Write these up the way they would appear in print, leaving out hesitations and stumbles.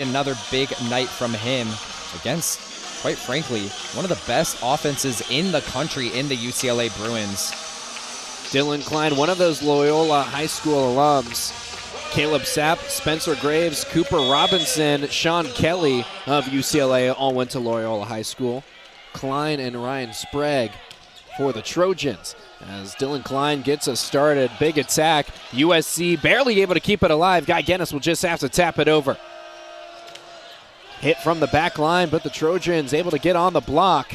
Another big night from him against, quite frankly, one of the best offenses in the country in the UCLA Bruins. Dylan Klein, one of those Loyola High School alums. Caleb Sapp, Spencer Graves, Cooper Robinson, Sean Kelly of UCLA all went to Loyola High School. Klein and Ryan Sprague for the Trojans. As Dylan Klein gets us started, big attack. USC barely able to keep it alive. Guy Guinness will just have to tap it over. Hit from the back line, but the Trojans able to get on the block.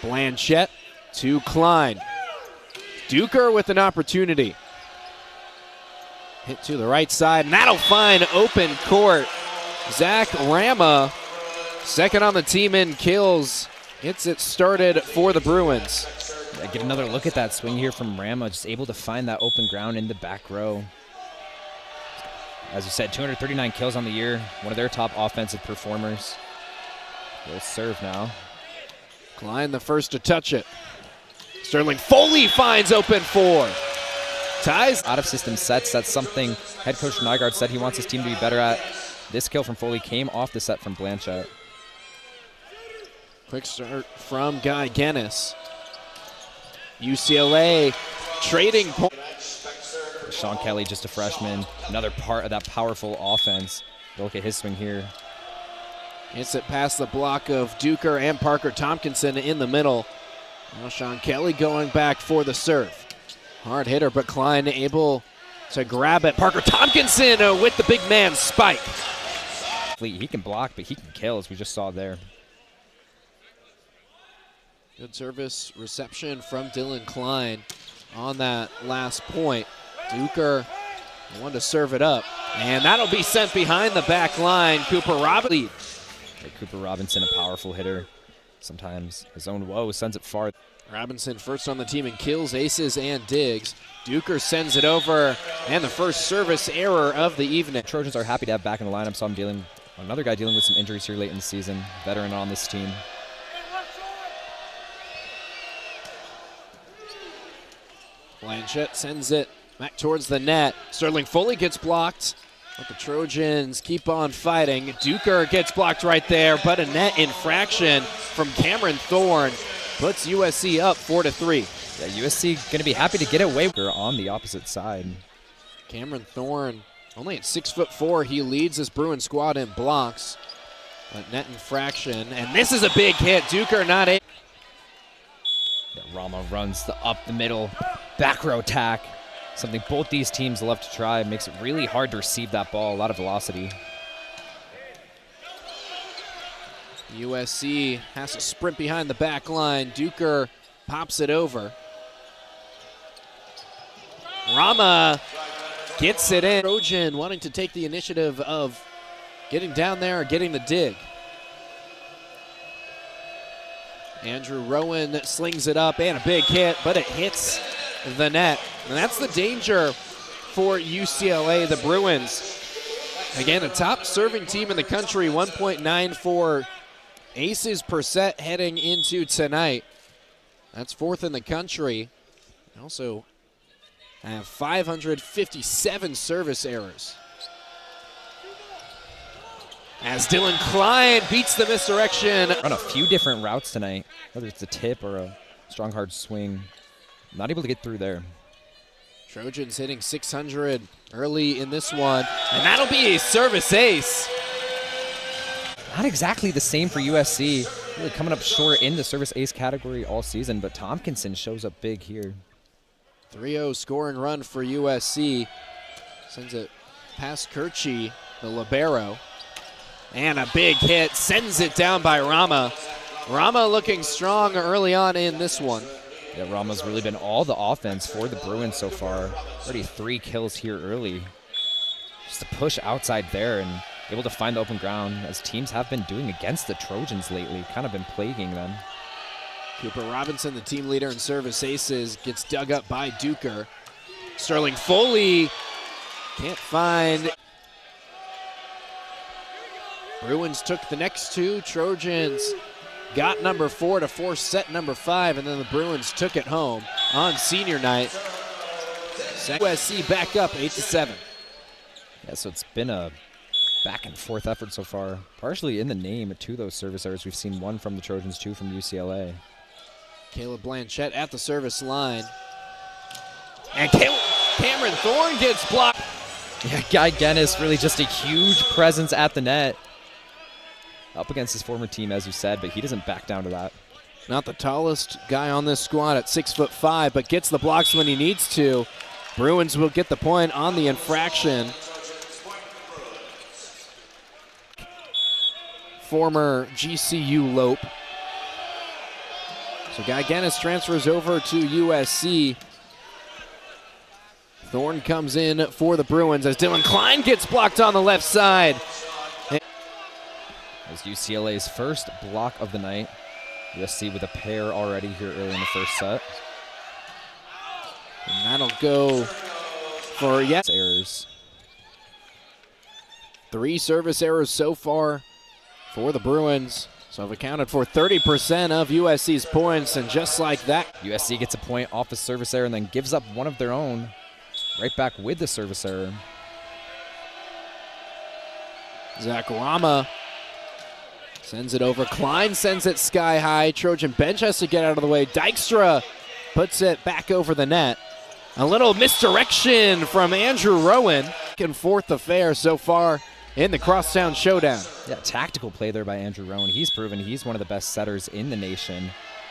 Blanchette to Klein. Duker with an opportunity. Hit to the right side, and that'll find open court. Zach Rama, second on the team in kills, gets it started for the Bruins. Get another look at that swing here from Rama, just able to find that open ground in the back row. As you said, 239 kills on the year, one of their top offensive performers. Will serve now. Klein the first to touch it. Sterling Foley finds open four. Ties. Out of system sets, that's something head coach Nygaard said he wants his team to be better at. This kill from Foley came off the set from Blanchette. Quick start from Guy Guinness. UCLA trading points. Sean Kelly, just a freshman, another part of that powerful offense. Look at his swing here. Hits it past the block of Duker and Parker Tompkinson in the middle. Now Sean Kelly going back for the serve. Hard hitter, but Klein able to grab it. Parker Tompkinson with the big man spike. He can block, but he can kill, as we just saw there. Good service reception from Dylan Klein on that last point. Duker wanted to serve it up, and that'll be sent behind the back line. Cooper Robinson. Cooper Robinson, a powerful hitter. Sometimes his own woe sends it far. Robinson first on the team in kills, aces, and digs. Duker sends it over, and the first service error of the evening. Trojans are happy to have back in the lineup. Saw him another guy dealing with some injuries here late in the season. Veteran on this team. Blanchette sends it back towards the net. Sterling Foley gets blocked, but the Trojans keep on fighting. Duker gets blocked right there, but a net infraction from Cameron Thorne puts USC up 4-3. Yeah, USC going to be happy to get away on the opposite side. Cameron Thorne, only at 6'4", he leads this Bruin squad in blocks. But net infraction, and this is a big hit. Duker not able. Yeah, Rama runs up the middle, back row attack. Something both these teams love to try. It makes it really hard to receive that ball. A lot of velocity. USC has to sprint behind the back line. Duker pops it over. Rama gets it in. Trojan wanting to take the initiative of getting down there or getting the dig. Andrew Rowan slings it up, and a big hit, but it hits the net. And that's the danger for UCLA, the Bruins. Again, a top serving team in the country, 1.94 aces per set heading into tonight. That's fourth in the country. Also have 557 service errors. As Dylan Klein beats the misdirection. Run a few different routes tonight, whether it's a tip or a strong hard swing. Not able to get through there. Trojans hitting 600 early in this one, and that'll be a service ace. Not exactly the same for USC. Really coming up short in the service ace category all season, but Tompkinson shows up big here. 3-0 scoring run for USC. Sends it past Kirchie, the libero. And a big hit, sends it down by Rama. Rama looking strong early on in this one. Yeah, Rama's really been all the offense for the Bruins so far. Already 3 kills here early. Just a push outside there and able to find the open ground, as teams have been doing against the Trojans lately, kind of been plaguing them. Cooper Robinson, the team leader in service aces, gets dug up by Duker. Sterling Foley can't find. Bruins took the next 2. Trojans got number 4 to force set number 5, and then the Bruins took it home on senior night. USC back up 8-7. Yeah, so it's been a Back and forth effort so far. Partially in the name, 2 of those service errors. We've seen 1 from the Trojans, 2 from UCLA. Caleb Blanchette at the service line. And Cameron Thorne gets blocked. Yeah, Guy Guinness really just a huge presence at the net. Up against his former team, as you said, but he doesn't back down to that. Not the tallest guy on this squad at 6'5", but gets the blocks when he needs to. Bruins will get the point on the infraction. Former GCU Lope. So Guy Guinness transfers over to USC. Thorne comes in for the Bruins as Dylan Klein gets blocked on the left side. As UCLA's first block of the night. USC with a pair already here early in the first set. And that'll go for errors. 3 service errors so far for the Bruins. So have accounted for 30% of USC's points, and just like that, USC gets a point off a service error and then gives up one of their own. Right back with the service error. Zach Rama sends it over. Klein sends it sky high. Trojan bench has to get out of the way. Dykstra puts it back over the net. A little misdirection from Andrew Rowan. Back and forth affair so far in the Crosstown Showdown. Yeah, tactical play there by Andrew Rowan. He's proven he's one of the best setters in the nation,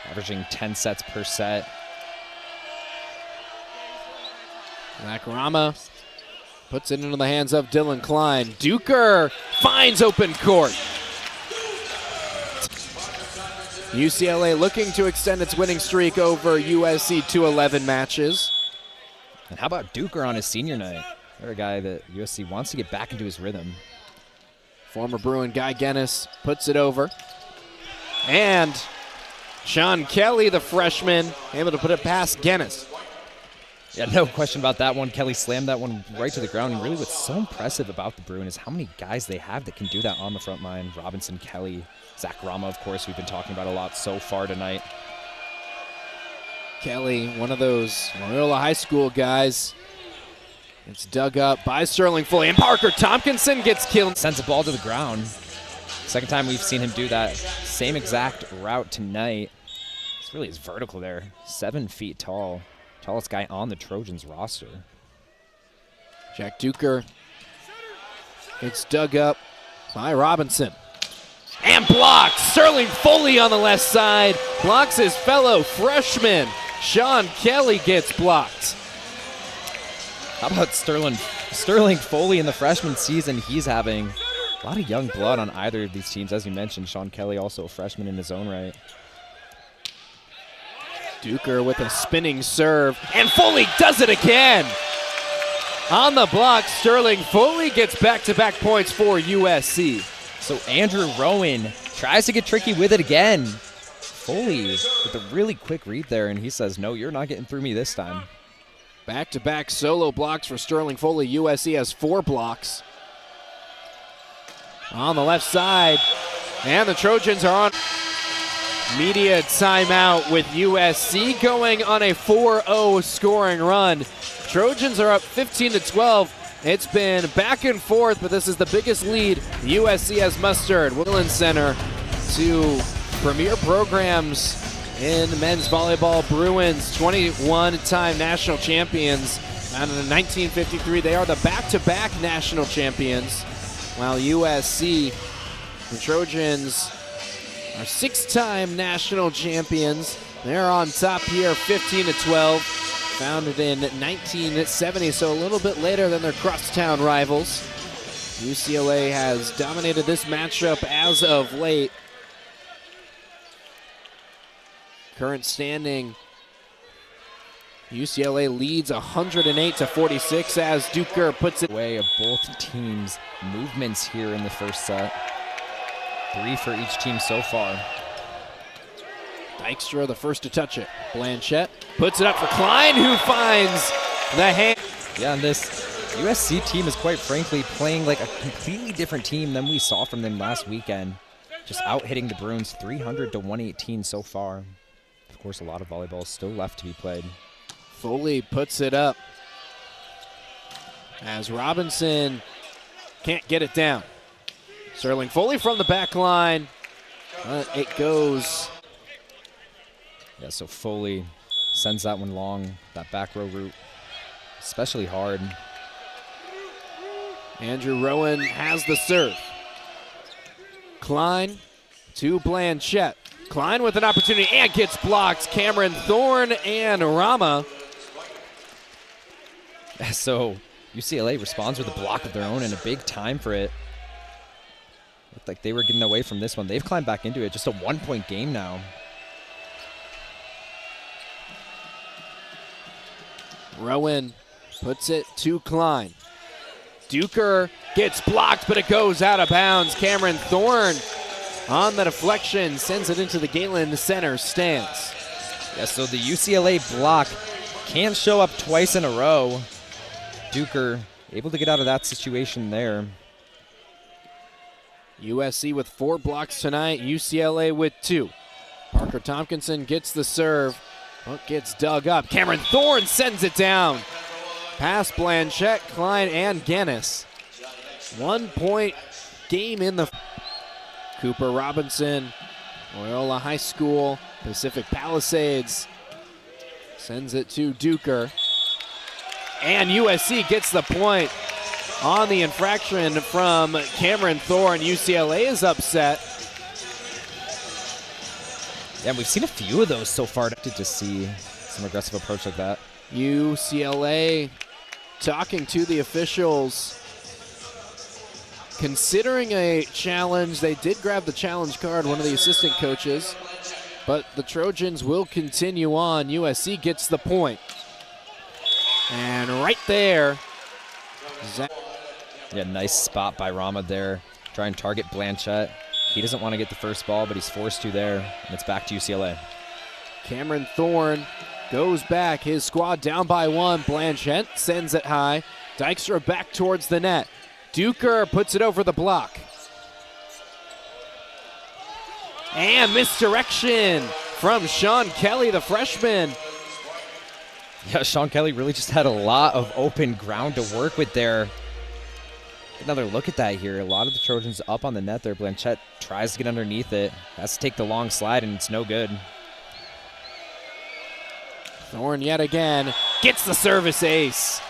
averaging 10 sets per set. Zach Rama puts it into the hands of Dylan Klein. Duker finds open court. UCLA looking to extend its winning streak over USC to 11 matches. And how about Duker on his senior night? They're a guy that USC wants to get back into his rhythm. Former Bruin Guy Guinness puts it over. And Sean Kelly, the freshman, able to put it past Guinness. Yeah, no question about that one. Kelly slammed that one right to the ground. And really what's so impressive about the Bruin is how many guys they have that can do that on the front line. Robinson, Kelly, Zach Rama, of course, we've been talking about a lot so far tonight. Kelly, one of those Loyola High School guys. It's dug up by Sterling Foley, and Parker Tompkinson gets killed. Sends a ball to the ground. Second time we've seen him do that same exact route tonight. It's really his vertical there. 7 feet tall. Tallest guy on the Trojans roster. Jack Duker. It's dug up by Robinson. And blocked. Sterling Foley on the left side. Blocks his fellow freshman. Sean Kelly gets blocked. How about Sterling Foley in the freshman season? He's having a lot of young blood on either of these teams. As you mentioned, Sean Kelly also a freshman in his own right. Duker with a spinning serve, and Foley does it again. On the block, Sterling Foley gets back-to-back points for USC. So Andrew Rowan tries to get tricky with it again. Foley with a really quick read there, and he says, no, you're not getting through me this time. Back-to-back solo blocks for Sterling Foley. USC has 4 blocks. On the left side, and the Trojans are on media timeout with USC going on a 4-0 scoring run. Trojans are up 15-12. It's been back and forth, but this is the biggest lead USC has mustered. Woodland Center to premier programs in men's volleyball. Bruins, 21-time national champions. Founded in 1953, they are the back-to-back national champions, while USC, the Trojans, are 6-time national champions. They're on top here, 15-12. Founded in 1970, so a little bit later than their crosstown rivals. UCLA has dominated this matchup as of late. Current standing, UCLA leads 108-46 as Duker puts it away of both teams' movements here in the first set. 3 for each team so far. Dykstra, the first to touch it. Blanchette puts it up for Klein, who finds the hand. Yeah, and this USC team is quite frankly playing like a completely different team than we saw from them last weekend. Just out-hitting the Bruins 300-118 so far. Of course, a lot of volleyball still left to be played. Foley puts it up as Robinson can't get it down. Sterling Foley from the back line. It goes. Yeah, so Foley sends that one long, that back row route, especially hard. Andrew Rowan has the serve. Klein to Blanchette. Klein with an opportunity and gets blocked. Cameron Thorne and Rama. So UCLA responds with a block of their own and a big time for it. Looked like they were getting away from this one. They've climbed back into it. Just a 1-point game now. Rowan puts it to Klein. Duker gets blocked, but it goes out of bounds. Cameron Thorne on the deflection sends it into the Galen center stands. Yeah, so the UCLA block can't show up twice in a row. Duker able to get out of that situation there. USC with 4 blocks tonight, UCLA with 2. Parker Tompkinson gets the serve, but gets dug up. Cameron Thorne sends it down. Pass Blanchette, Klein, and Guinness. 1-point game in the. Cooper Robinson, Loyola High School, Pacific Palisades, sends it to Duker. And USC gets the point on the infraction from Cameron Thorne. UCLA is upset. Yeah, we've seen a few of those so far. To see some aggressive approach like that. UCLA talking to the officials, considering a challenge. They did grab the challenge card, one of the assistant coaches, but the Trojans will continue on. USC gets the point. And right there, yeah, nice spot by Rama there. Try and target Blanchette. He doesn't want to get the first ball, but he's forced to there, and it's back to UCLA. Cameron Thorne goes back. His squad down by 1. Blanchette sends it high. Dykstra back towards the net. Duker puts it over the block. And misdirection from Sean Kelly, the freshman. Yeah, Sean Kelly really just had a lot of open ground to work with there. Another look at that here. A lot of the Trojans up on the net there. Blanchette tries to get underneath it. Has to take the long slide, and it's no good. Thorne yet again gets the service ace.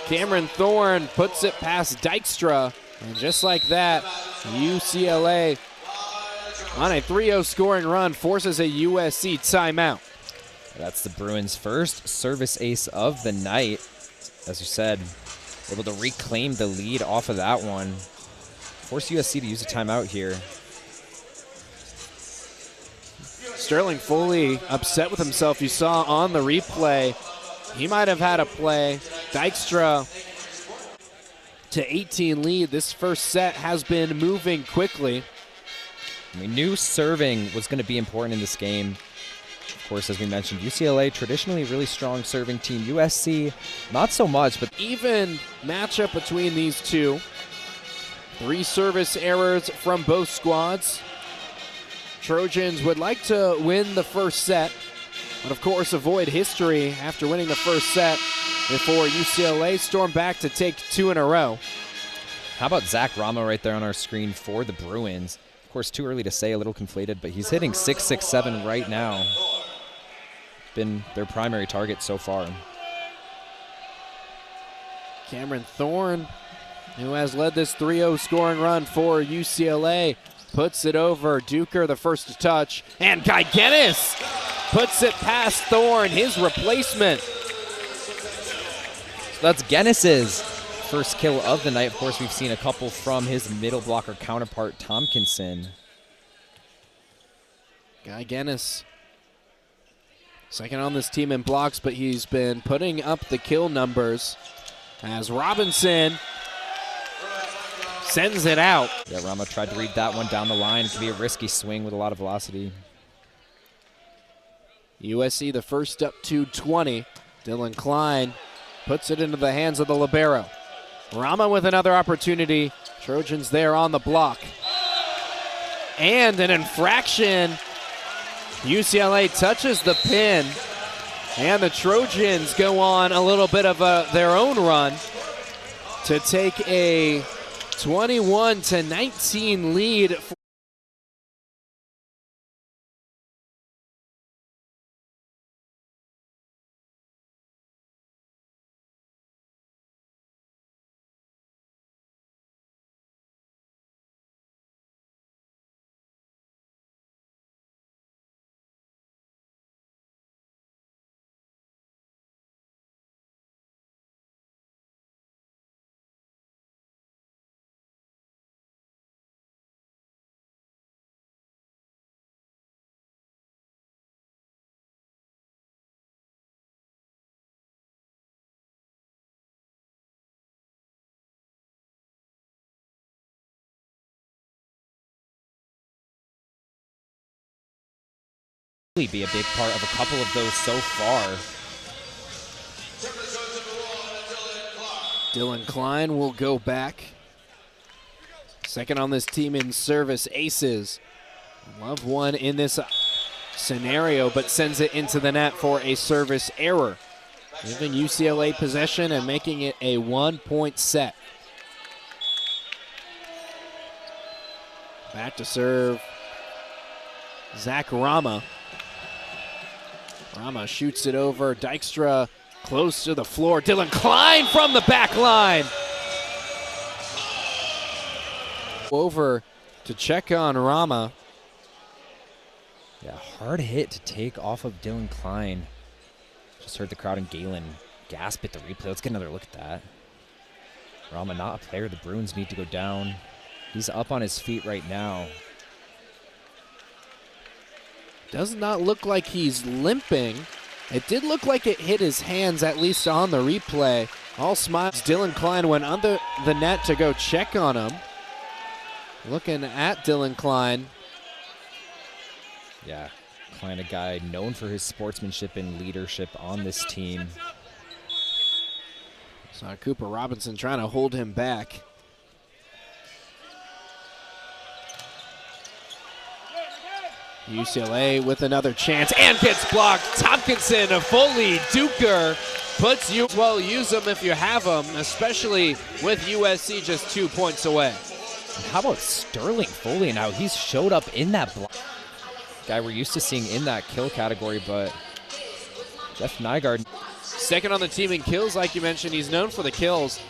Cameron Thorne puts it past Dykstra. And just like that, UCLA on a 3-0 scoring run forces a USC timeout. That's the Bruins' first service ace of the night. As you said, able to reclaim the lead off of that one. Force USC to use a timeout here. Sterling Foley upset with himself. You saw on the replay, he might have had a play. Dykstra to 18 lead. This first set has been moving quickly. We knew serving was going to be important in this game. Of course, as we mentioned, UCLA, traditionally a really strong serving team. USC, not so much, but even matchup between these two. 3 service errors from both squads. Trojans would like to win the first set, but of course avoid history after winning the first set before UCLA storm back to take 2 in a row. How about Zach Rama right there on our screen for the Bruins? Of course, too early to say, a little conflated, but he's hitting .667 right now. Been their primary target so far. Cameron Thorne, who has led this 3-0 scoring run for UCLA, puts it over Duker, the first to touch, and Guy Guinness puts it past Thorne, his replacement. So that's Guinness's first kill of the night. Of course, we've seen a couple from his middle blocker counterpart, Tompkinson. Guy Guinness, second on this team in blocks, but he's been putting up the kill numbers as Robinson sends it out. Yeah, Rama tried to read that one down the line. It could be a risky swing with a lot of velocity. USC the first up to 20. Dylan Klein puts it into the hands of the libero. Rama with another opportunity. Trojans there on the block. And an infraction. UCLA touches the pin. And the Trojans go on a little bit of their own run to take a 21-19 lead. Be a big part of a couple of those so far. Dylan Klein will go back. Second on this team in service aces. Love one in this scenario, but sends it into the net for a service error, giving UCLA possession and making it a 1-point set. Back to serve Zach Rama. Rama shoots it over. Dykstra close to the floor. Dylan Klein from the back line. Over to check on Rama. Yeah, hard hit to take off of Dylan Klein. Just heard the crowd and Galen gasp at the replay. Let's get another look at that. Rama not a player the Bruins need to go down. He's up on his feet right now. Does not look like he's limping. It did look like it hit his hands, at least on the replay. All smiles. Dylan Klein went under the net to go check on him. Looking at Dylan Klein. Yeah, Klein, a guy known for his sportsmanship and leadership on this team. Saw Cooper Robinson trying to hold him back. UCLA with another chance and gets blocked. Tompkinson, Volley, Duker puts you. Well, use them if you have them, especially with USC just 2 points away. And how about Sterling Foley now? He's showed up in that block. Guy we're used to seeing in that kill category, but Jeff Nygaard. Second on the team in kills, like you mentioned. He's known for the kills.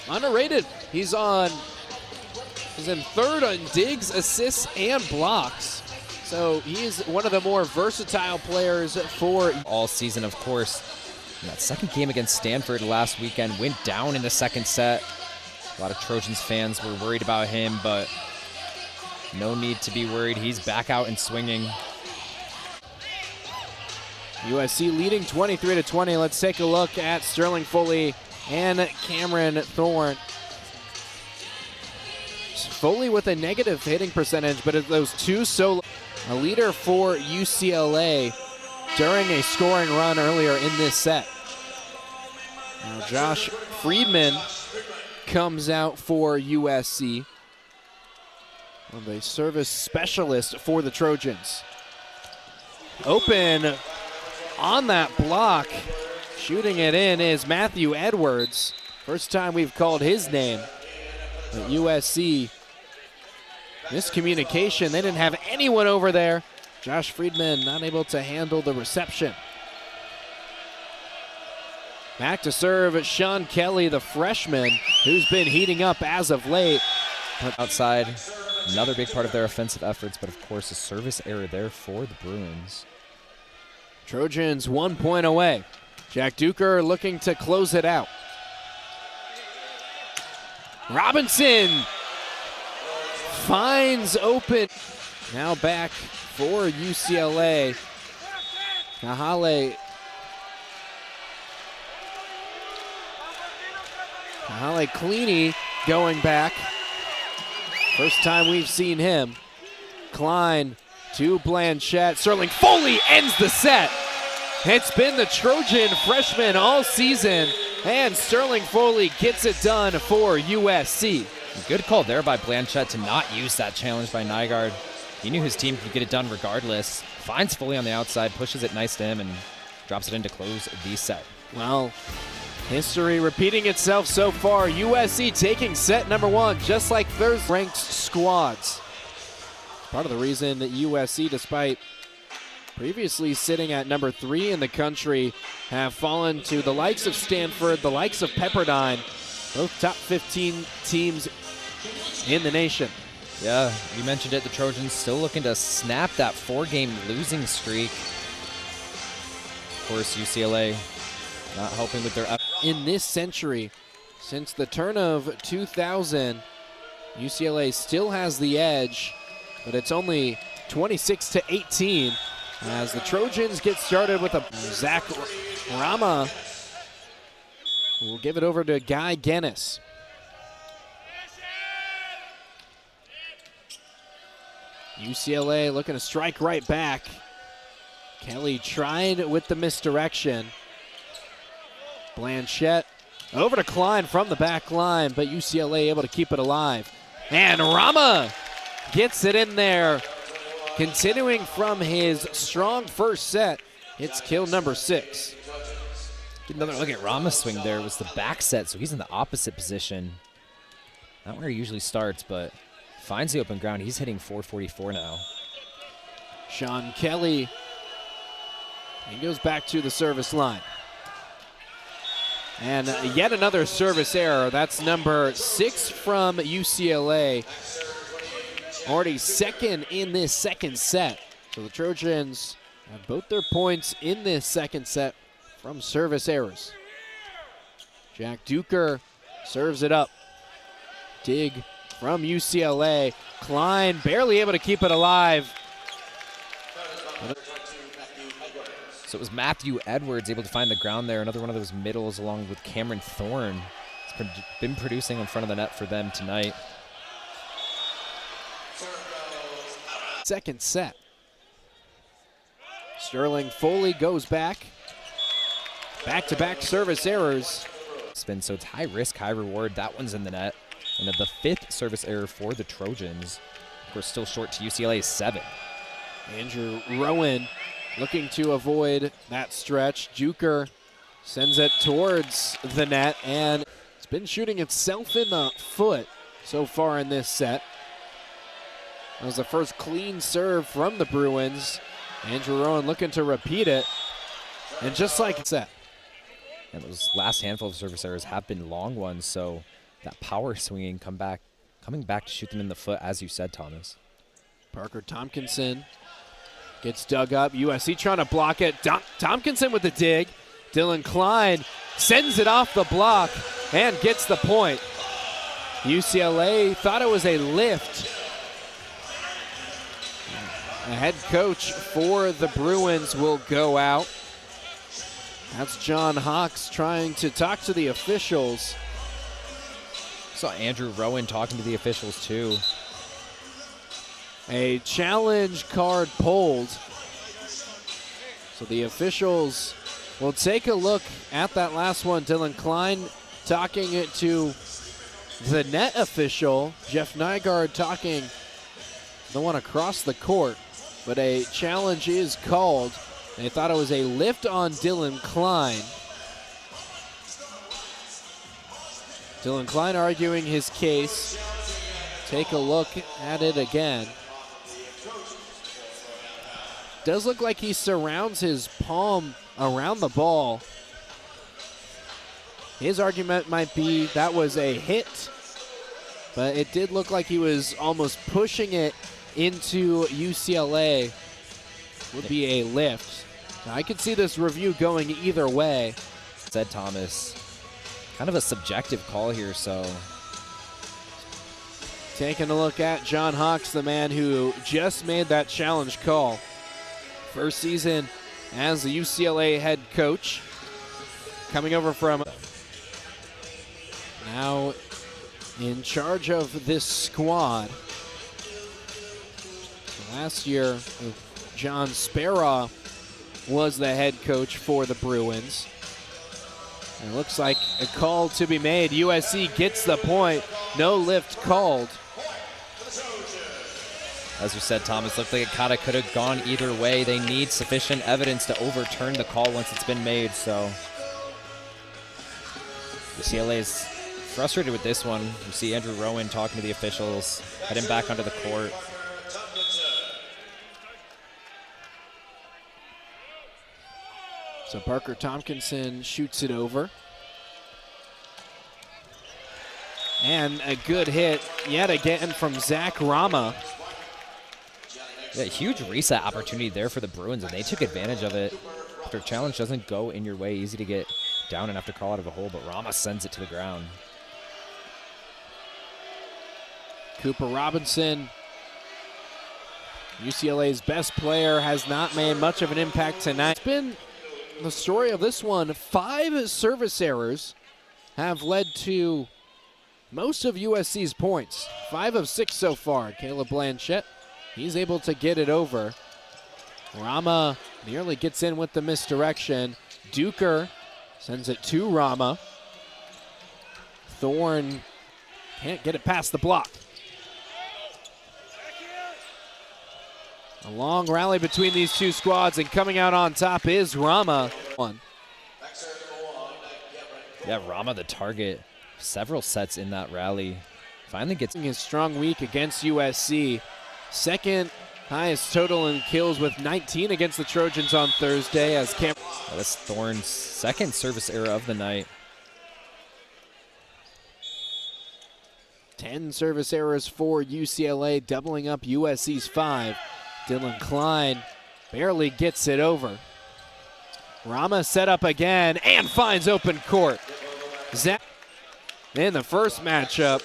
Underrated. He's in third on digs, assists, and blocks. So he's one of the more versatile players for all season, of course. In that second game against Stanford last weekend, went down in the second set. A lot of Trojans fans were worried about him, but no need to be worried. He's back out and swinging. USC leading 23-20. Let's take a look at Sterling Foley and Cameron Thorne. Foley with a negative hitting percentage, but those two solo. A leader for UCLA during a scoring run earlier in this set. Now Josh Friedman comes out for USC. The service specialist for the Trojans. Open on that block. Shooting it in is Matthew Edwards. First time we've called his name. But USC, miscommunication. They didn't have anyone over there. Josh Friedman not able to handle the reception. Back to serve Sean Kelly, the freshman, who's been heating up as of late. Outside, another big part of their offensive efforts, but of course a service error there for the Bruins. Trojans 1 point away. Jack Duker looking to close it out. Robinson finds open. Now back for UCLA. Kahale Cleany going back. First time we've seen him. Klein to Blanchette. Sterling Foley ends the set. It's been the Trojan freshman all season, and Sterling Foley gets it done for USC. Good call there by Blanchette to not use that challenge by Nygaard. He knew his team could get it done regardless. Finds Foley on the outside, pushes it nice to him, and drops it in to close the set. Well, History repeating itself so far. USC taking set number 1, just like Thursday ranked squads. Part of the reason that USC, despite previously sitting at number 3 in the country, have fallen to the likes of Stanford, the likes of Pepperdine, both top 15 teams in the nation. Yeah, you mentioned it, the Trojans still looking to snap that 4-game losing streak. Of course, UCLA not helping with their effort. In this century, since the turn of 2000, UCLA still has the edge, but it's only 26-18 as the Trojans get started with a Zach Rama, who will give it over to Guy Guinness. UCLA looking to strike right back. Kelly tried with the misdirection. Blanchette over to Klein from the back line, but UCLA able to keep it alive. And Rama gets it in there. Continuing from his strong first set, it's kill number 6. Get another look at Rama's swing there. It was the back set, so he's in the opposite position. Not where he usually starts, but finds the open ground. He's hitting 444 now. Sean Kelly, he goes back to the service line. And yet another service error. That's number 6 from UCLA. Already second in this second set. So the Trojans have both their points in this second set from service errors. Jack Duker serves it up. Dig from UCLA. Klein barely able to keep it alive. So it was Matthew Edwards able to find the ground there. Another one of those middles along with Cameron Thorne. He's been producing in front of the net for them tonight. Second set. Sterling Foley goes back. Back-to-back service errors. Spin, so it's high risk, high reward. That one's in the net. And the 5th service error for the Trojans. We're still short to UCLA's 7. Andrew Rowan looking to avoid that stretch. Juker sends it towards the net, and it's been shooting itself in the foot so far in this set. That was the first clean serve from the Bruins. Andrew Rowan looking to repeat it, and just like it's set. And those last handful of service errors have been long ones, so that power swinging coming back to shoot them in the foot, as you said, Thomas. Parker Tompkinson gets dug up. USC trying to block it. Tompkinson with the dig. Dylan Klein sends it off the block and gets the point. UCLA thought it was a lift. The head coach for the Bruins will go out. That's John Hawks trying to talk to the officials. Saw Andrew Rowan talking to the officials too. A challenge card pulled. So the officials will take a look at that last one. Dylan Klein talking it to the net official. Jeff Nygaard talking the one across the court. But a challenge is called. They thought it was a lift on Dylan Klein. Dylan Klein arguing his case. Take a look at it again. Does look like he surrounds his palm around the ball. His argument might be that was a hit, but it did look like he was almost pushing it into UCLA. Would be a lift. Now, I could see this review going either way. Said Thomas. Kind of a subjective call here, so. Taking a look at John Hawks, the man who just made that challenge call. First season as the UCLA head coach. Coming over from now in charge of this squad. Last year, John Sparrow was the head coach for the Bruins. And it looks like a call to be made. USC gets the point. No lift called. As you said, Thomas, looked like it kind of could have gone either way. They need sufficient evidence to overturn the call once it's been made, so. UCLA is frustrated with this one. You see Andrew Rowan talking to the officials, heading back onto the court. So Parker Tompkinson shoots it over. And a good hit yet again from Zach Rama. Yeah, huge reset opportunity there for the Bruins, and they took advantage of it. If their challenge doesn't go in your way, easy to get down and have to crawl out of a hole, but Rama sends it to the ground. Cooper Robinson, UCLA's best player, has not made much of an impact tonight. It's been the story of this one. 5 service errors have led to most of USC's points. 5 of 6 so far. Caleb Blanchette, he's able to get it over. Rama nearly gets in with the misdirection. Duker sends it to Rama. Thorne can't get it past the block. A long rally between these two squads, and coming out on top is Rama. Yeah, Rama the target. Several sets in that rally. Finally gets his strong week against USC. Second highest total in kills with 19 against the Trojans on Thursday. As that's Thorne's second service error of the night. 10 service errors for UCLA, doubling up USC's 5. Dylan Klein barely gets it over. Rama set up again and finds open court. Zach in the first matchup,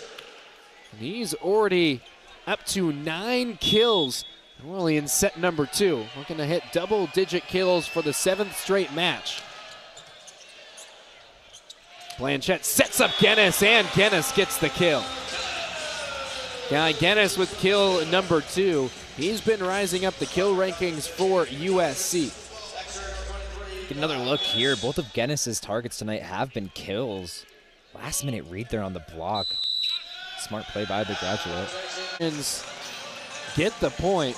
and he's already up to 9 kills. We're only in set number 2. Looking to hit double-digit kills for the 7th straight match. Blanchette sets up Guinness, and Guinness gets the kill. Guy Guinness with kill number 2. He's been rising up the kill rankings for USC. Get another look here. Both of Guinness's targets tonight have been kills. Last minute read there on the block. Smart play by the graduate. Get the point.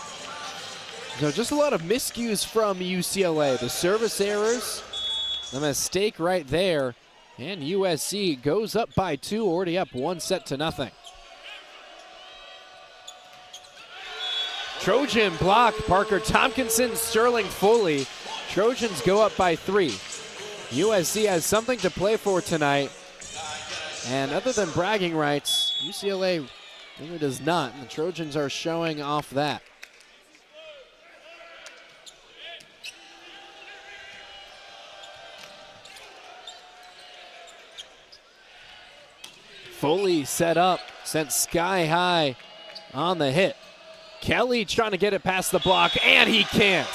So just a lot of miscues from UCLA. The service errors, the mistake right there, and USC goes up by 2, already up 1-0. Trojan block, Parker Tompkinson, Sterling Foley. Trojans go up by 3. USC has something to play for tonight. And other than bragging rights, UCLA really does not. And the Trojans are showing off that. Foley set up, sent sky high on the hit. Kelly trying to get it past the block, and he can't.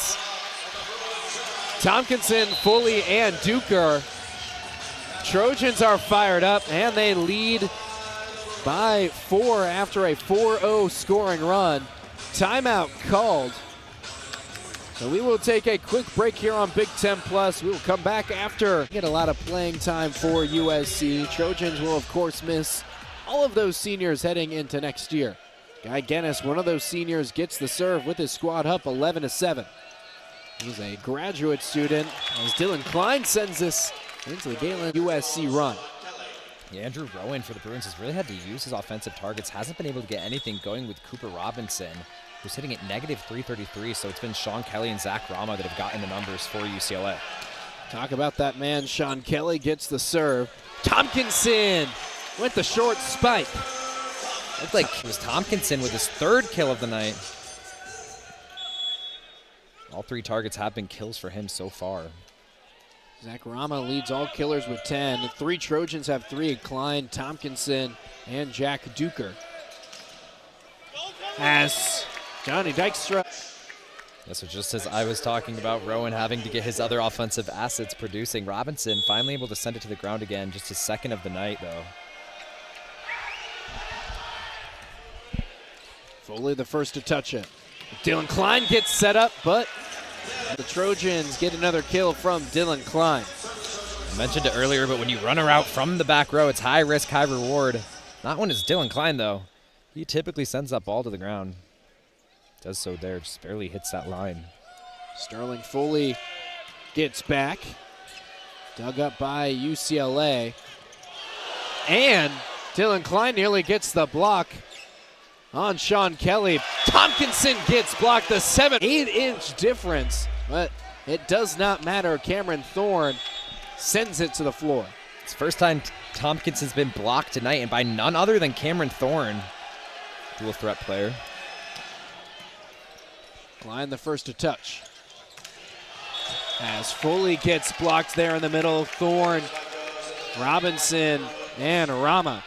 Tompkinson, Foley, and Duker. Trojans are fired up, and they lead by 4 after a 4-0 scoring run. Timeout called. So we will take a quick break here on Big Ten Plus. We will come back after. Get a lot of playing time for USC. Trojans will, of course, miss all of those seniors heading into next year. Guy Guinness, one of those seniors, gets the serve with his squad up 11-7. He's a graduate student as Dylan Klein sends this into the Galen USC run. Yeah, Andrew Rowan for the Bruins has really had to use his offensive targets. Hasn't been able to get anything going with Cooper Robinson, who's hitting at -333. So it's been Sean Kelly and Zach Rama that have gotten the numbers for UCLA. Talk about that man. Sean Kelly gets the serve. Tompkinson with the short spike. Looked like it was Tompkinson with his 3rd kill of the night. All 3 targets have been kills for him so far. Zach Rama leads all killers with 10. The 3 Trojans have 3, Klein, Tompkinson, and Jack Duker. As Johnny Dykstra. Yeah, so just as I was talking about Rowan having to get his other offensive assets producing, Robinson finally able to send it to the ground again, just his 2nd of the night, though. Foley the first to touch it. Dylan Klein gets set up, but the Trojans get another kill from Dylan Klein. I mentioned it earlier, but when you run a route from the back row, it's high risk, high reward. Not when it's Dylan Klein, though. He typically sends that ball to the ground. Does so there, just barely hits that line. Sterling Foley gets back. Dug up by UCLA. And Dylan Klein nearly gets the block on Sean Kelly. Tompkinson gets blocked, the 7-8-inch difference, but it does not matter. Cameron Thorne sends it to the floor. It's the first time Tompkinson's been blocked tonight, and by none other than Cameron Thorne. Dual threat player. Klein the first to touch. As Foley gets blocked there in the middle, Thorne, Robinson, and Rama.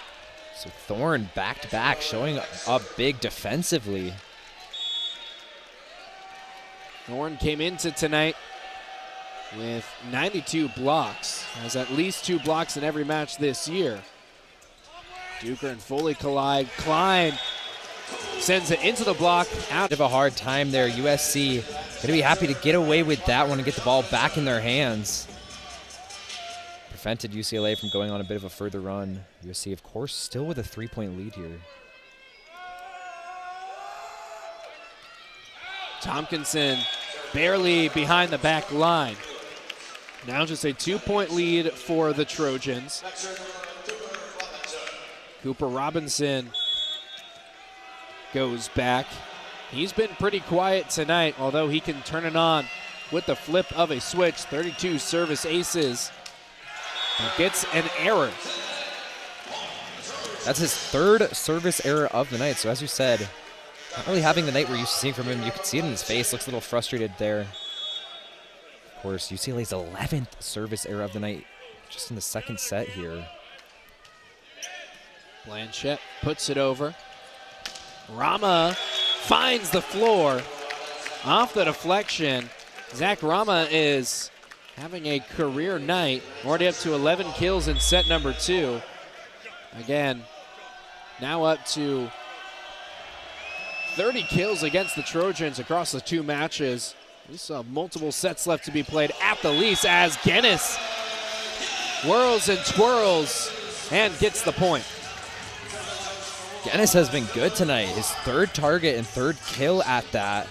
So Thorne back-to-back, showing up big defensively. Thorne came into tonight with 92 blocks, has at least 2 blocks in every match this year. Duker and Foley collide. Klein sends it into the block. Out of a hard time there. USC going to be happy to get away with that one and get the ball back in their hands. Prevented UCLA from going on a bit of a further run. USC, of course, still with a 3-point lead here. Tompkinson barely behind the back line. Now just a 2-point lead for the Trojans. Cooper Robinson goes back. He's been pretty quiet tonight, although he can turn it on with the flip of a switch. 32 service aces. And gets an error. That's his 3rd service error of the night. So as you said, not really having the night we're used to seeing from him. You can see it in his face. Looks a little frustrated there. Of course, UCLA's 11th service error of the night, just in the 2nd set here. Blanchette puts it over. Rama finds the floor off the deflection. Zach Rama is having a career night, already up to 11 kills in set number 2. Again, now up to 30 kills against the Trojans across the 2 matches. We still have multiple sets left to be played at the least as Guinness whirls and twirls and gets the point. Guinness has been good tonight. His 3rd target and 3rd kill at that.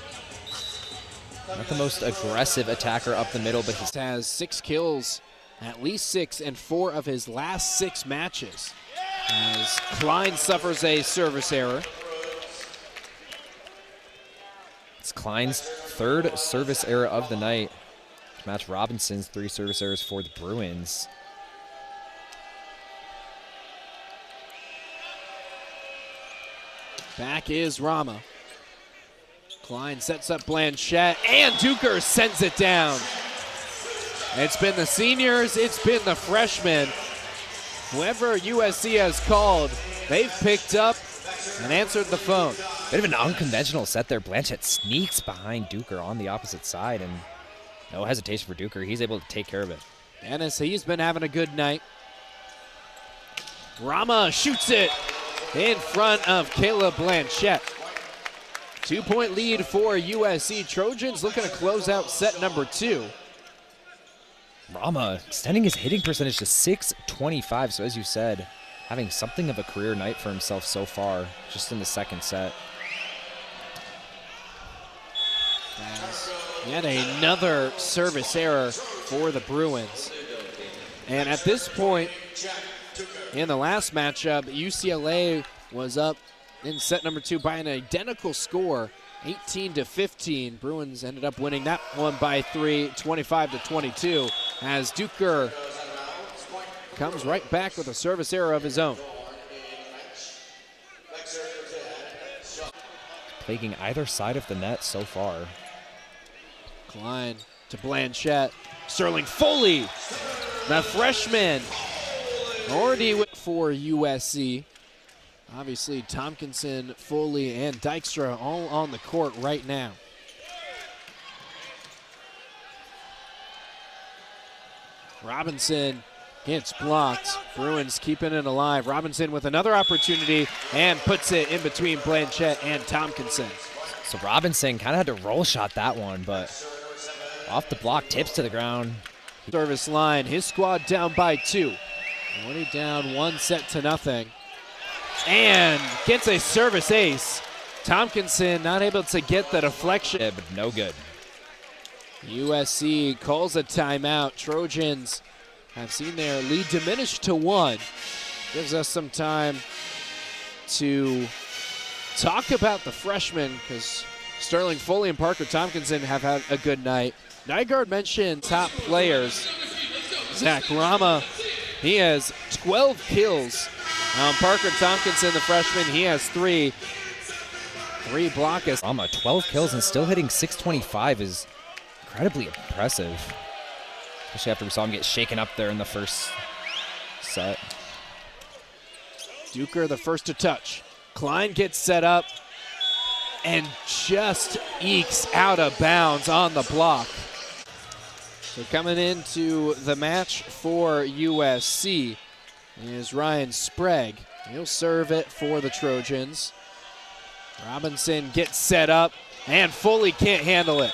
Not the most aggressive attacker up the middle, but he has 6 kills, at least 6 in 4 of his last 6 matches. As Klein suffers a service error. It's Klein's 3rd service error of the night. Match Robinson's 3 service errors for the Bruins. Back is Rama. Klein sets up Blanchette, and Duker sends it down. It's been the seniors, it's been the freshmen. Whoever USC has called, they've picked up and answered the phone. Bit of an unconventional set there. Blanchette sneaks behind Duker on the opposite side, and no hesitation for Duker. He's able to take care of it. Dennis, he's been having a good night. Rama shoots it in front of Caleb Blanchette. 2-point lead for USC. Trojans looking to close out set number 2. Rama extending his hitting percentage to .625. So as you said, having something of a career night for himself so far, just in the 2nd set. Yet another service error for the Bruins. And at this point in the last matchup, UCLA was up in set number 2 by an identical score, 18-15. Bruins ended up winning that one by 3, 25-22, as Duker comes right back with a service error of his own. Plaguing either side of the net so far. Klein to Blanchette. Sterling Foley, the freshman, already for USC. Obviously, Tompkinson, Foley, and Dykstra all on the court right now. Robinson gets blocked. Bruins keeping it alive. Robinson with another opportunity and puts it in between Blanchette and Tompkinson. So Robinson kind of had to roll shot that one, but off the block, tips to the ground. Service line, his squad down by 2. Already down 1-0. And gets a service ace. Tompkinson not able to get the deflection. Yeah, but no good. USC calls a timeout. Trojans have seen their lead diminish to 1. Gives us some time to talk about the freshmen because Sterling Foley and Parker Tompkinson have had a good night. Nygaard mentioned top players. Zach Rama, he has 12 kills. Parker Tompkinson, the freshman, he has 3. 3 block assists. Rama, 12 kills and still hitting 625 is incredibly impressive. Especially after we saw him get shaken up there in the first set. Duker the first to touch. Klein gets set up and just ekes out of bounds on the block. So coming into the match for USC is Ryan Sprague. He'll serve it for the Trojans. Robinson gets set up and Foley can't handle it.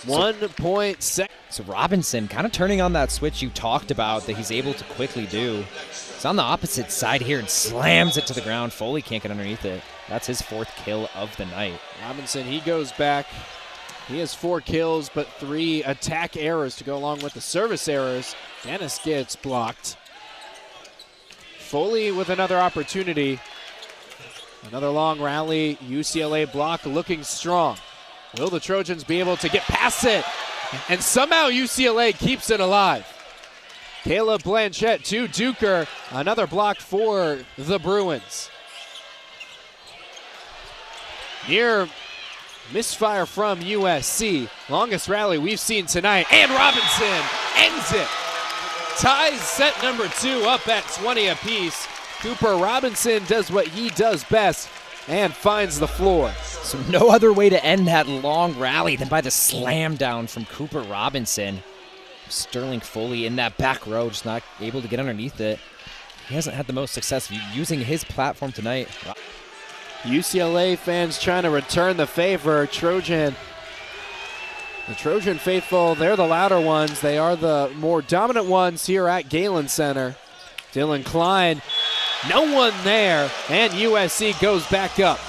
1 point second. So Robinson kind of turning on that switch you talked about that he's able to quickly do. He's on the opposite side here and slams it to the ground. Foley can't get underneath it. That's his 4th kill of the night. Robinson, he goes back. He has 4 kills, but 3 attack errors to go along with the service errors. Dennis gets blocked. Foley with another opportunity. Another long rally. UCLA block looking strong. Will the Trojans be able to get past it? And somehow UCLA keeps it alive. Caleb Blanchette to Duker. Another block for the Bruins. Near misfire from USC. Longest rally we've seen tonight. And Robinson ends it. Ties set number 2 up at 20 apiece. Cooper Robinson does what he does best and finds the floor. So no other way to end that long rally than by the slam down from Cooper Robinson. Sterling Foley in that back row, just not able to get underneath it. He hasn't had the most success using his platform tonight. UCLA fans trying to return the favor. The Trojan faithful, they're the louder ones. They are the more dominant ones here at Galen Center. Dylan Klein, no one there, and USC goes back up.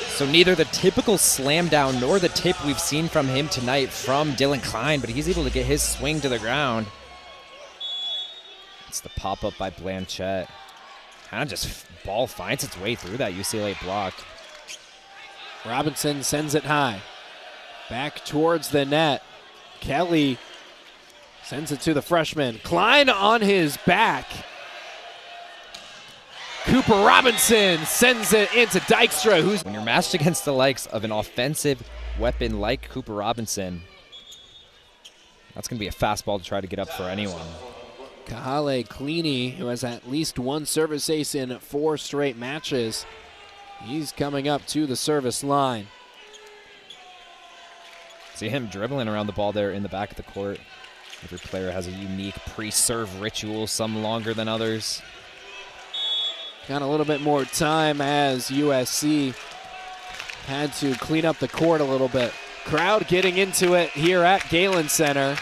So neither the typical slam down nor the tip we've seen from him tonight from Dylan Klein, but he's able to get his swing to the ground. It's the pop-up by Blanchette. Kind of just ball finds its way through that UCLA block. Robinson sends it high. Back towards the net. Kelly sends it to the freshman. Klein on his back. Cooper Robinson sends it into Dykstra, who's... When you're matched against the likes of an offensive weapon like Cooper Robinson, that's going to be a fastball to try to get up for anyone. Kahale Cleany, who has at least 1 service ace in 4 straight matches. He's coming up to the service line. See him dribbling around the ball there in the back of the court. Every player has a unique pre-serve ritual, some longer than others. Got a little bit more time as USC had to clean up the court a little bit. Crowd getting into it here at Galen Center.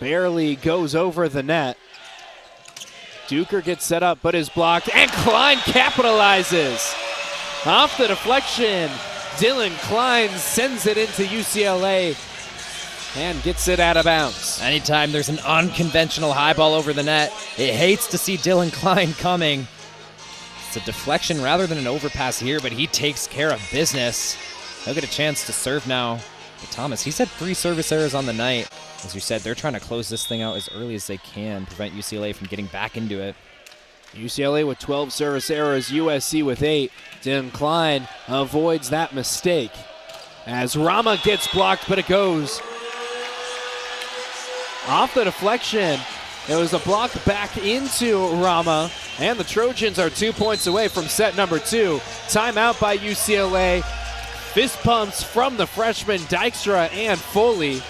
Barely goes over the net. Duker gets set up but is blocked, and Klein capitalizes. Off the deflection, Dylan Klein sends it into UCLA and gets it out of bounds. Anytime there's an unconventional high ball over the net, it hates to see Dylan Klein coming. It's a deflection rather than an overpass here, but he takes care of business. He'll get a chance to serve now. But Thomas, he's had 3 service errors on the night. As we said, they're trying to close this thing out as early as they can, prevent UCLA from getting back into it. UCLA with 12 service errors, USC with 8. Dylan Klein avoids that mistake as Rama gets blocked, but it goes off the deflection. It was a block back into Rama, and the Trojans are 2 points away from set number 2. Timeout by UCLA. Fist pumps from the freshmen Dykstra and Foley.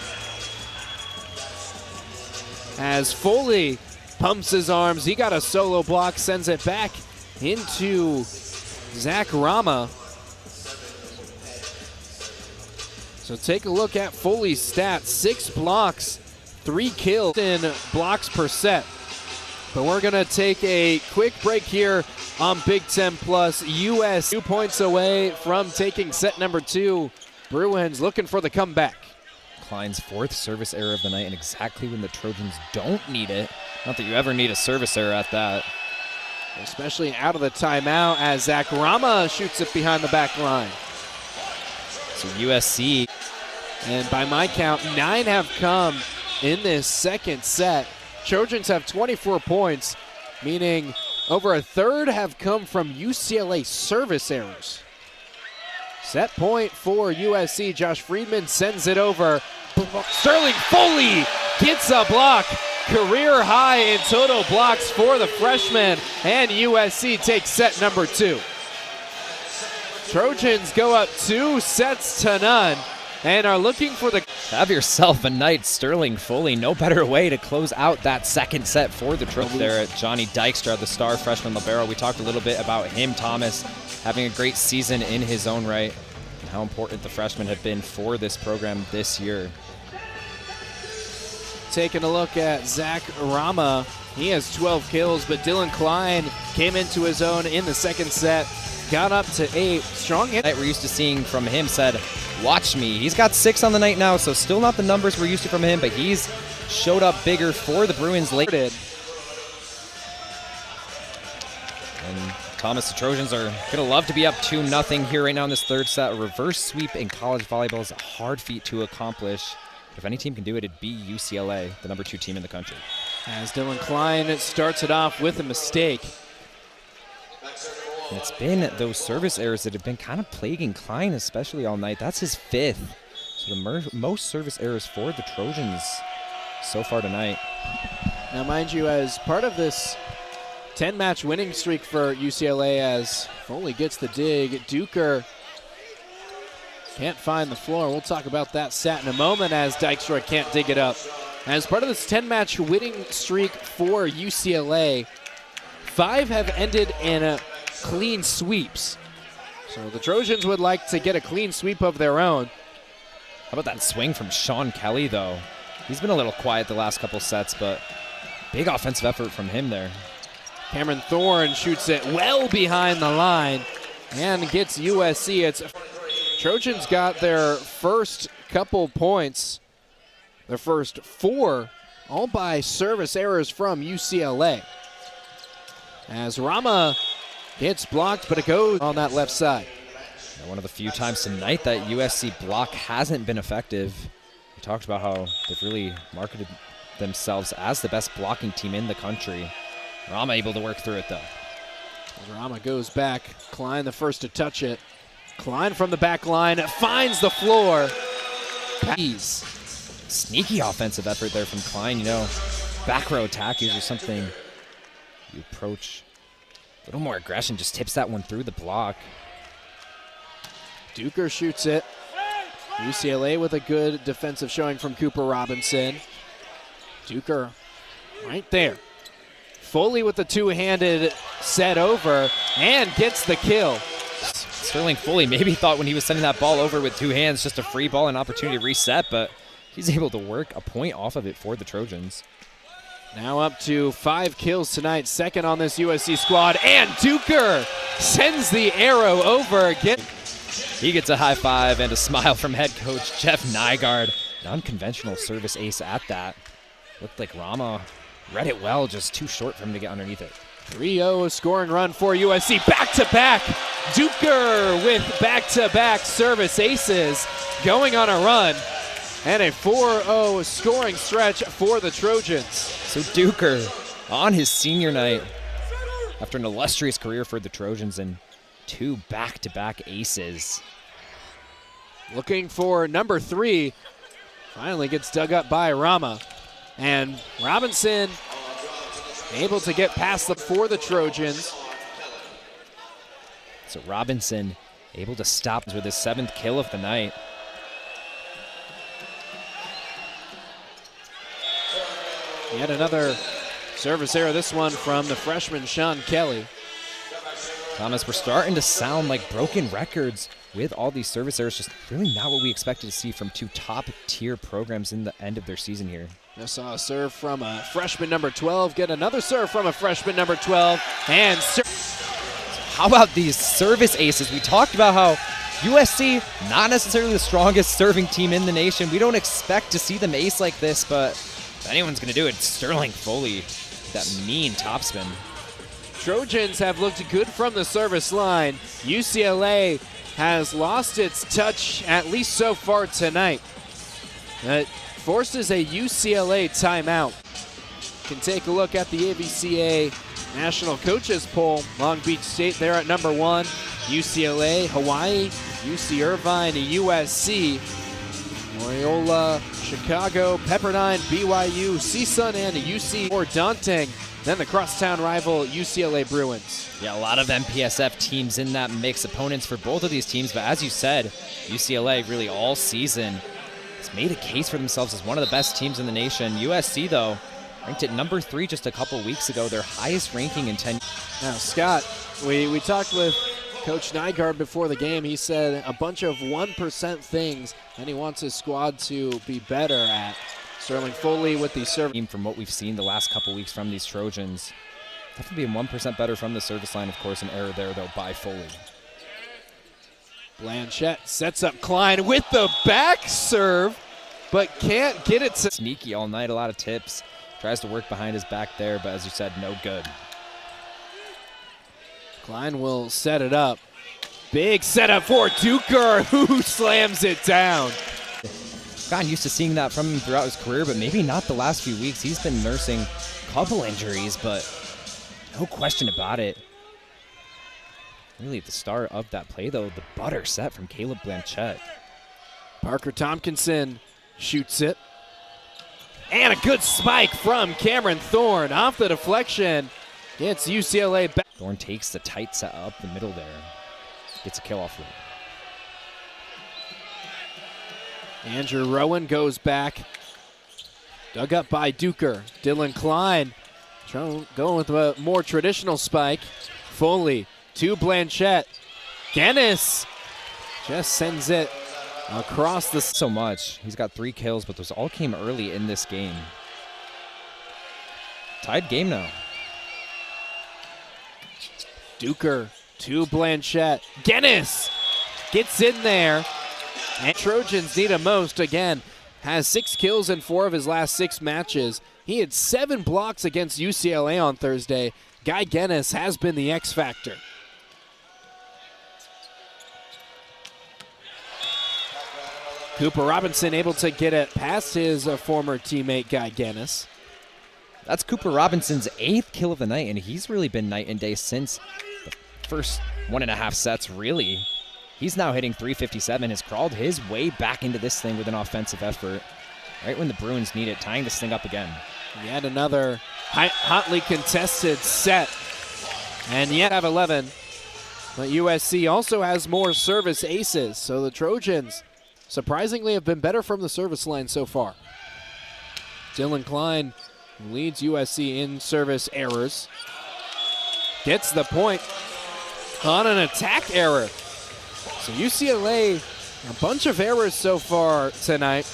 As Foley pumps his arms, he got a solo block, sends it back into Zach Rama. So take a look at Foley's stats. 6 blocks, 3 kills in blocks per set. But we're going to take a quick break here on Big Ten Plus. US 2 points away from taking set number 2. Bruins looking for the comeback. Klein's 4th service error of the night, and exactly when the Trojans don't need it. Not that you ever need a service error at that. Especially out of the timeout as Zach Rama shoots it behind the back line. So USC. And by my count, 9 have come in this second set. Trojans have 24 points, meaning over a third have come from UCLA service errors. Set point for USC. Josh Friedman sends it over. Sterling Foley gets a block. Career high in total blocks for the freshman, and USC takes set number 2. Trojans go up 2-0 and are looking for the... Have yourself a night, Sterling Foley. No better way to close out that second set for the Trojans. There at Johnny Dykstra, the star freshman libero. We talked a little bit about him, Thomas, having a great season in his own right, and how important the freshmen have been for this program this year. Taking a look at Zach Rama. He has 12 kills, but Dylan Klein came into his own in the second set, got up to 8. Strong hit. We're used to seeing from him said, watch me. He's got 6 on the night now, so still not the numbers we're used to from him, but he's showed up bigger for the Bruins late. And Thomas, the Trojans are going to love to be up 2-0 here right now in this third set. A reverse sweep in college volleyball is a hard feat to accomplish. If any team can do it, it'd be UCLA, the number 2 team in the country. As Dylan Klein starts it off with a mistake. And it's been those service errors that have been kind of plaguing Klein, especially all night. That's his 5th. So the most service errors for the Trojans so far tonight. Now, mind you, as part of this 10-match winning streak for UCLA, as Foley gets the dig, Duker can't find the floor. We'll talk about that set in a moment as Dykstra can't dig it up. As part of this 10-match winning streak for UCLA, 5 have ended in clean sweeps. So the Trojans would like to get a clean sweep of their own. How about that swing from Sean Kelly, though? He's been a little quiet the last couple sets, but big offensive effort from him there. Cameron Thorne shoots it well behind the line and gets USC. It's Trojans got their first couple points, their first 4, all by service errors from UCLA. As Rama gets blocked, but it goes on that left side. Now, one of the few times tonight that USC block hasn't been effective. We talked about how they've really marketed themselves as the best blocking team in the country. Rama able to work through it, though. Rama goes back. Klein the first to touch it. Klein from the back line finds the floor. Sneaky offensive effort there from Klein. You know, back row attack is just something you approach a little more aggression, just tips that one through the block. Duker shoots it. UCLA with a good defensive showing from Cooper Robinson. Duker right there. Foley with the two-handed set over and gets the kill. Sterling Foley maybe thought when he was sending that ball over with 2 hands, just a free ball and opportunity to reset, but he's able to work a point off of it for the Trojans. Now up to 5 kills tonight, second on this USC squad, and Duker sends the arrow over again. He gets a high five and a smile from head coach Jeff Nygaard. An unconventional service ace at that. Looked like Rama read it well, just too short for him to get underneath it. 3-0 scoring run for USC. Back-to-back. Duker with back-to-back service aces going on a run. And a 4-0 scoring stretch for the Trojans. So Duker on his senior night after an illustrious career for the Trojans and 2 back-to-back aces. Looking for number 3. Finally gets dug up by Rama. And Robinson able to get past for the Trojans. So Robinson able to stop with his 7th kill of the night. Yet another service error, this one from the freshman Sean Kelly. Thomas, we're starting to sound like broken records with all these service errors. Just really not what we expected to see from 2 top-tier programs in the end of their season here. Just saw a serve from a freshman number 12, get another serve from a freshman number 12, and how about these service aces? We talked about how USC, not necessarily the strongest serving team in the nation. We don't expect to see them ace like this, but if anyone's going to do it, it's Sterling Volley. That mean topspin. Trojans have looked good from the service line. UCLA has lost its touch, at least so far tonight. It forces a UCLA timeout. Can take a look at the AVCA National Coaches Poll. Long Beach State there at number 1. UCLA, Hawaii, UC Irvine, USC, Loyola, Chicago, Pepperdine, BYU, CSUN, and UC. More daunting than the crosstown rival UCLA Bruins. Yeah, a lot of MPSF teams in that mix, opponents for both of these teams, but as you said, UCLA really all season has made a case for themselves as one of the best teams in the nation. USC, though, ranked at number 3 just a couple weeks ago, their highest ranking in 10 years. Now, Scott, we talked with Coach Nygaard before the game. He said a bunch of 1% things, and he wants his squad to be better at. Sterling Volley with the service. From what we've seen the last couple weeks from these Trojans, definitely being 1% better from the service line. Of course, an error there, though, by Volley. Blanchette sets up Klein with the back serve, but can't get it to. Sneaky all night, a lot of tips. Tries to work behind his back there, but as you said, no good. Klein will set it up. Big setup for Duker, who slams it down. Gotten used to seeing that from him throughout his career, but maybe not the last few weeks. He's been nursing a couple injuries, but no question about it. Really at the start of that play, though, the butter set from Caleb Blanchette. Parker Tompkinson shoots it. And a good spike from Cameron Thorne off the deflection. It's UCLA back. Thorne takes the tight set up the middle there. Gets a kill off it. Andrew Rowan goes back. Dug up by Duker. Dylan Klein going with a more traditional spike. Foley to Blanchette. Guinness just sends it across the. So much. He's got 3 kills, but those all came early in this game. Tied game now. Duker to Blanchette. Guinness gets in there. And Trojans need a most again. Has 6 kills in 4 of his last 6 matches. He had 7 blocks against UCLA on Thursday. Guy Guinness has been the X factor. Cooper Robinson able to get it past his former teammate Guy Guinness. That's Cooper Robinson's 8th kill of the night, and he's really been night and day since the first 1.5 sets, really. He's now hitting 357, has crawled his way back into this thing with an offensive effort. Right when the Bruins need it, tying this thing up again. Yet another hotly contested set. And yet have 11. But USC also has more service aces, so the Trojans surprisingly have been better from the service line so far. Dylan Klein leads USC in service errors. Gets the point on an attack error. So UCLA, a bunch of errors so far tonight.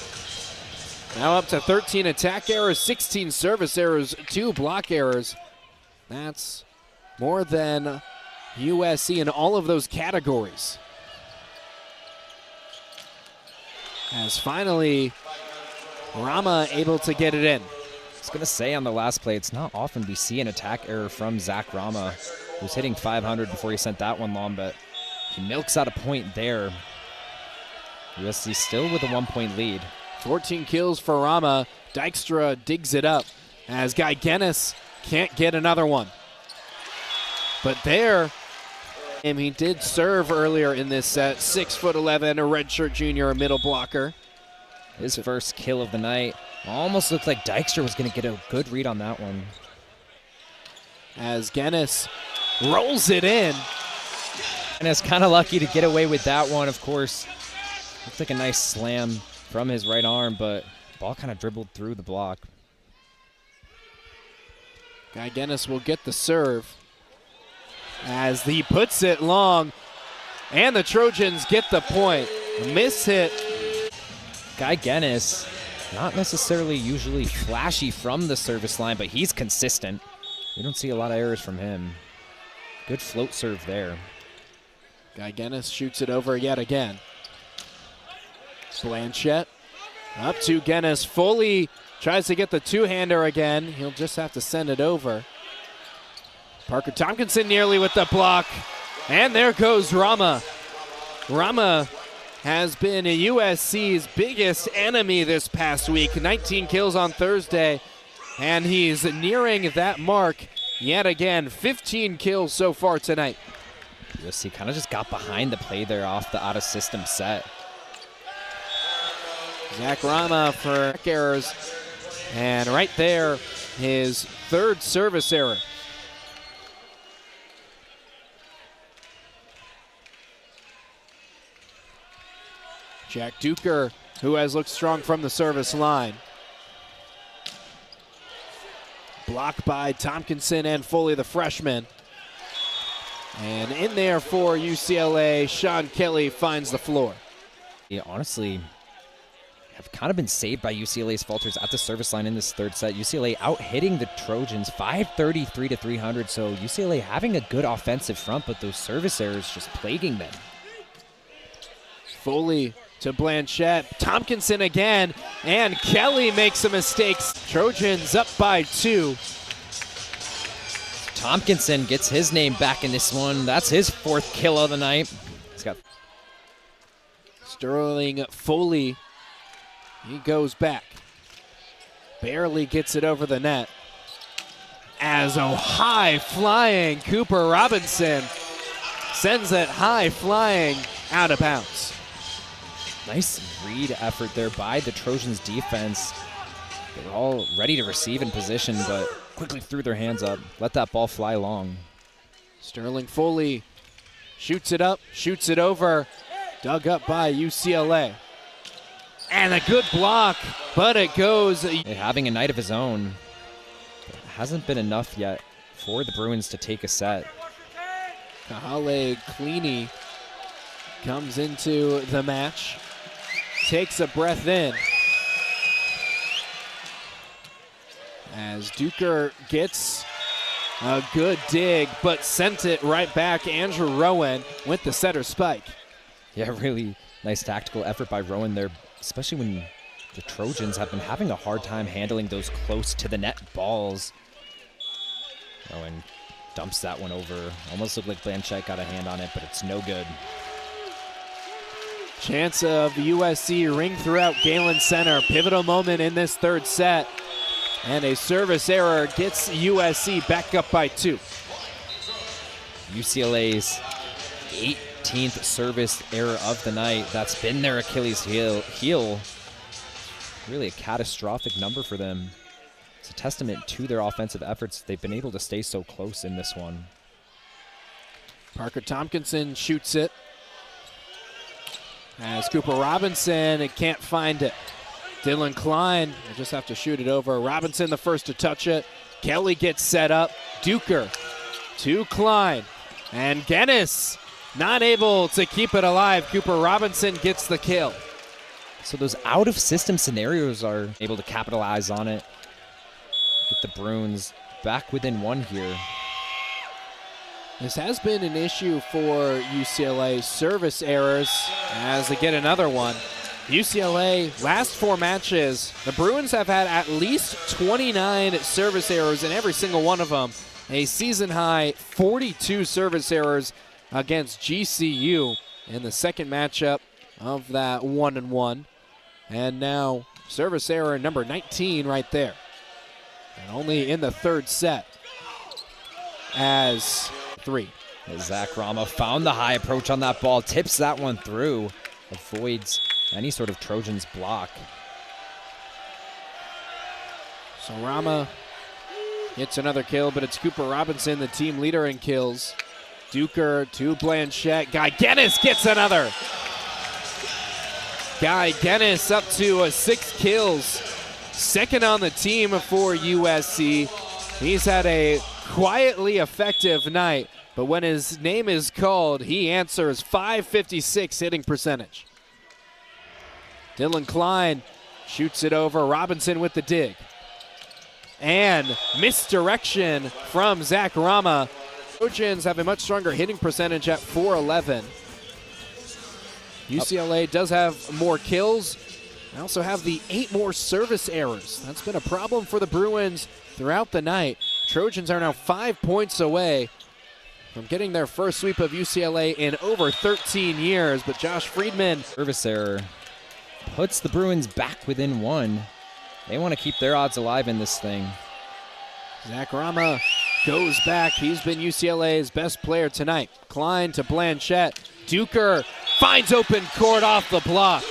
Now up to 13 attack errors, 16 service errors, 2 block errors. That's more than USC in all of those categories. As finally, Rama able to get it in. I was going to say on the last play, it's not often we see an attack error from Zach Rama, who's hitting 500 before he sent that one long, but he milks out a point there. USC still with a 1-point lead. 14 kills for Rama. Dykstra digs it up as Guy Guinness can't get another one. But there, and he did serve earlier in this set. 6'11", a redshirt junior, a middle blocker. His first kill of the night. Almost looked like Dykstra was going to get a good read on that one. As Guinness rolls it in. And is kind of lucky to get away with that one, of course. Looked like a nice slam from his right arm, but ball kind of dribbled through the block. Guy Guinness will get the serve as he puts it long, and the Trojans get the point. A miss hit. Guy Guinness, not necessarily usually flashy from the service line, but he's consistent. We don't see a lot of errors from him. Good float serve there. Guy Guinness shoots it over yet again. Blanchett up to Guinness. Foley tries to get the two-hander again. He'll just have to send it over. Parker Tompkinson nearly with the block. And there goes Rama. Rama has been USC's biggest enemy this past week. 19 kills on Thursday, and he's nearing that mark yet again. 15 kills so far tonight. USC kind of just got behind the play there off the out-of-system set. Zach Rama for errors, and right there, his third service error. Jack Duker, who has looked strong from the service line. Blocked by Tompkinson and Foley, the freshman. And in there for UCLA, Sean Kelly finds the floor. Yeah, honestly, have kind of been saved by UCLA's falters at the service line in this third set. UCLA out-hitting the Trojans 533 to 300, so UCLA having a good offensive front, but those service errors just plaguing them. Foley to Blanchett, Tompkinson again, and Kelly makes a mistake. Trojans up by 2. Tompkinson gets his name back in this one. That's his 4th kill of the night. He's got Sterling Foley. He goes back. Barely gets it over the net. As a high-flying Cooper Robinson sends it high-flying out of bounds. Nice read effort there by the Trojans defense. They were all ready to receive in position, but quickly threw their hands up, let that ball fly long. Sterling Foley shoots it up, shoots it over, dug up by UCLA. And a good block, but it goes. Having a night of his own, but it hasn't been enough yet for the Bruins to take a set. Kahale Cleany comes into the match, takes a breath in. As Duker gets a good dig, but sent it right back. Andrew Rowan with the setter spike. Yeah, really nice tactical effort by Rowan there, especially when the Trojans have been having a hard time handling those close to the net balls. Rowan dumps that one over. Almost looked like Blanchett got a hand on it, but it's no good. Chance of USC ring throughout Galen Center. Pivotal moment in this third set. And a service error gets USC back up by 2. UCLA's 18th service error of the night. That's been their Achilles heel. Really a catastrophic number for them. It's a testament to their offensive efforts. They've been able to stay so close in this one. Parker Tompkinson shoots it. As Cooper Robinson can't find it. Dylan Klein will just have to shoot it over. Robinson the first to touch it. Kelly gets set up. Duker to Klein. And Guinness not able to keep it alive. Cooper Robinson gets the kill. So those out-of-system scenarios are able to capitalize on it. Get the Bruins back within 1 here. This has been an issue for UCLA. Service errors as they get another one. UCLA, last 4 matches, the Bruins have had at least 29 service errors in every single one of them. A season-high 42 service errors against GCU in the second matchup of that 1-1. And now service error number 19 right there. And only in the third set as 3. Zach Rama found the high approach on that ball, tips that one through, avoids any sort of Trojans block. So Rama gets another kill, but it's Cooper Robinson, the team leader in kills. Duker to Blanchett. Guy Guinness gets another. Guy Guinness up to 6 kills. Second on the team for USC. He's had a quietly effective night, but when his name is called, he answers. 556 hitting percentage. Dylan Klein shoots it over. Robinson with the dig. And misdirection from Zach Rama. Trojans have a much stronger hitting percentage at .411. UCLA does have more kills. They also have the 8 more service errors. That's been a problem for the Bruins throughout the night. Trojans are now 5 points away from getting their first sweep of UCLA in over 13 years. But Josh Friedman. Service error puts the Bruins back within 1. They want to keep their odds alive in this thing. Zach Rama goes back. He's been UCLA's best player tonight. Klein to Blanchette. Duker finds open court off the block.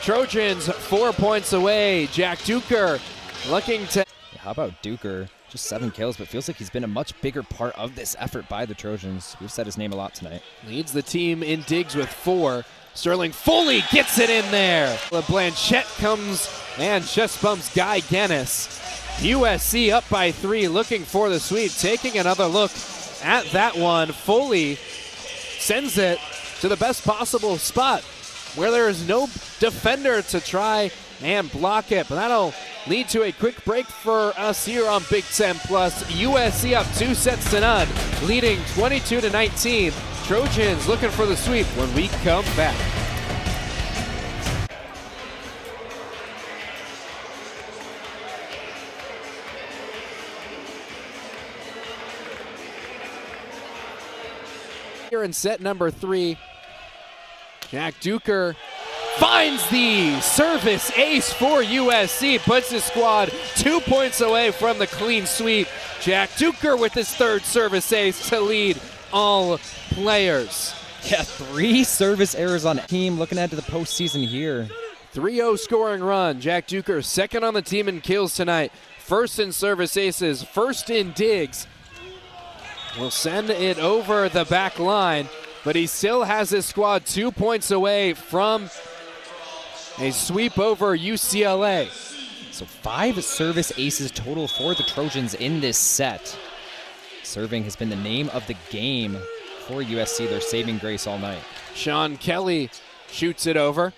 Trojans 4 points away. Jack Duker looking to... How about Duker? Just 7 kills, but feels like he's been a much bigger part of this effort by the Trojans. We've said his name a lot tonight. Leads the team in digs with 4. Sterling Foley gets it in there. Blanchette comes and chest bumps Guy Guinness. USC up by 3, looking for the sweep. Taking another look at that one. Foley sends it to the best possible spot where there is no defender to try and block it. But that'll lead to a quick break for us here on Big Ten Plus. USC up 2-0, leading 22-19. Trojans looking for the sweep when we come back. Here in set number 3, Jack Duker finds the service ace for USC, puts his squad 2 points away from the clean sweep. Jack Duker with his 3rd service ace to lead all players. Yeah, 3 service errors on team. Looking ahead to the postseason here. 3-0 scoring run. Jack Duker 2nd on the team in kills tonight. 1st in service aces, 1st in digs. Will send it over the back line, but he still has his squad 2 points away from a sweep over UCLA. So 5 service aces total for the Trojans in this set. Serving has been the name of the game for USC, their saving grace all night. Sean Kelly shoots it over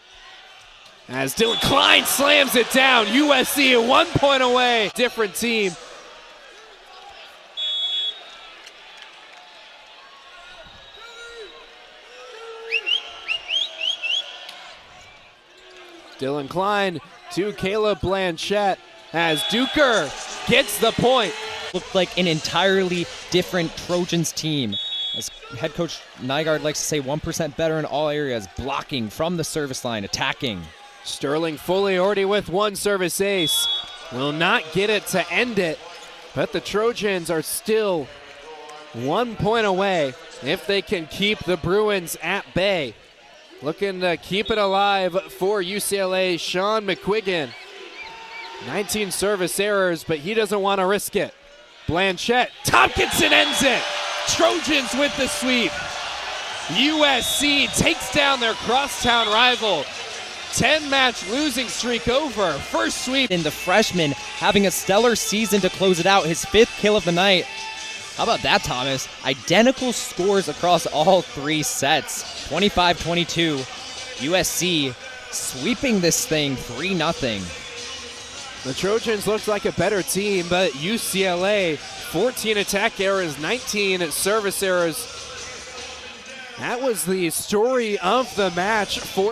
as Dylan Klein slams it down. USC 1 point away. Different team. Dylan Klein to Caleb Blanchette as Duker gets the point. Looked like an entirely different Trojans team. As head coach Nygaard likes to say, 1% better in all areas, blocking from the service line, attacking. Sterling Foley already with 1 service ace. Will not get it to end it, but the Trojans are still 1 point away if they can keep the Bruins at bay. Looking to keep it alive for UCLA, Sean McQuiggan. 19 service errors, but he doesn't want to risk it. Blanchette, Tompkinson ends it. Trojans with the sweep. USC takes down their crosstown rival. 10-match losing streak over. First sweep. And the freshman having a stellar season to close it out. His 5th kill of the night. How about that, Thomas? Identical scores across all 3 sets. 25-22. USC sweeping this thing 3-0. The Trojans looked like a better team, but UCLA, 14 attack errors, 19 service errors. That was the story of the match for